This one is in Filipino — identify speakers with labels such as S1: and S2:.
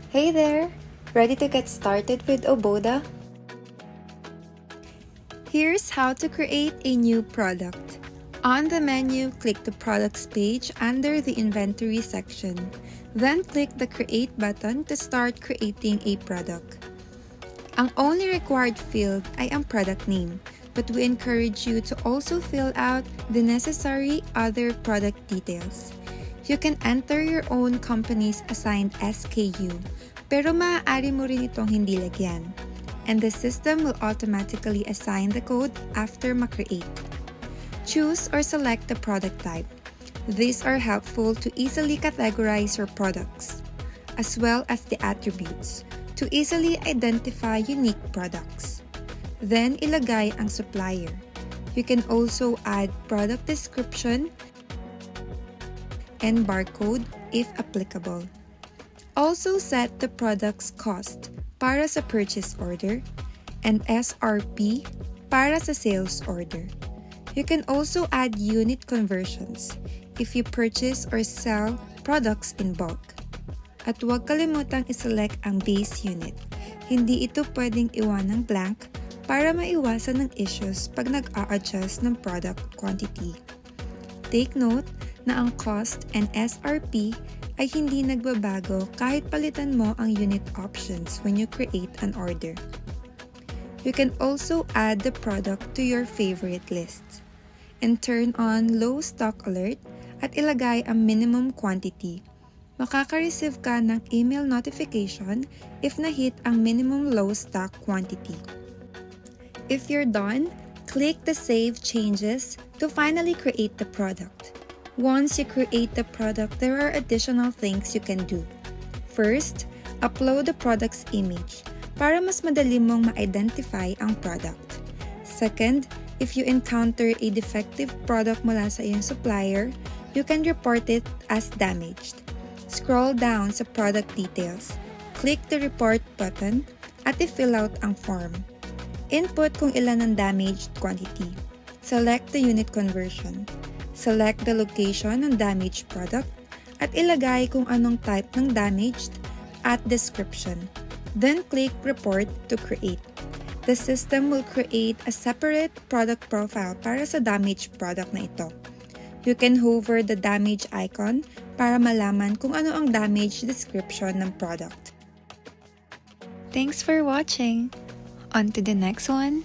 S1: Hey there! Ready to get started with Oboda? Here's how to create a new product. On the menu, click the Products page under the Inventory section. Then click the Create button to start creating a product. Ang only required field ay ang product name, but we encourage you to also fill out the necessary other product details. You can enter your own company's assigned SKU, pero maaari mo rin itong hindi lagyan. And the system will automatically assign the code after ma-create. Choose or select the product type. These are helpful to easily categorize your products, as well as the attributes, to easily identify unique products. Then, ilagay ang supplier. You can also add product description and barcode if applicable. Also set the product's cost para sa purchase order and SRP para sa sales order. You can also add unit conversions if you purchase or sell products in bulk. At huwag kalimutang iselect ang base unit. Hindi ito pwedeng iwanang blank para maiwasan ng issues pag nag-a-adjust ng product quantity. Take note na ang cost and SRP ay hindi nagbabago kahit palitan mo ang unit options when you create an order. You can also add the product to your favorite lists and turn on low stock alert at ilagay ang minimum quantity. Makaka-receive ka ng email notification if na-hit ang minimum low stock quantity. If you're done, click the Save Changes to finally create the product. Once you create the product, there are additional things you can do. First, upload the product's image para mas madali mong ma-identify ang product. Second, if you encounter a defective product mula sa iyong supplier, you can report it as damaged. Scroll down sa product details, click the report button, at i-fill out ang form. Input kung ilan ang damaged quantity. Select the unit conversion. Select the location ng damaged product at ilagay kung anong type ng damaged at description. Then click Report to create. The system will create a separate product profile para sa damaged product na ito. You can hover the damage icon para malaman kung ano ang damage description ng product. Thanks for watching! On to the next one!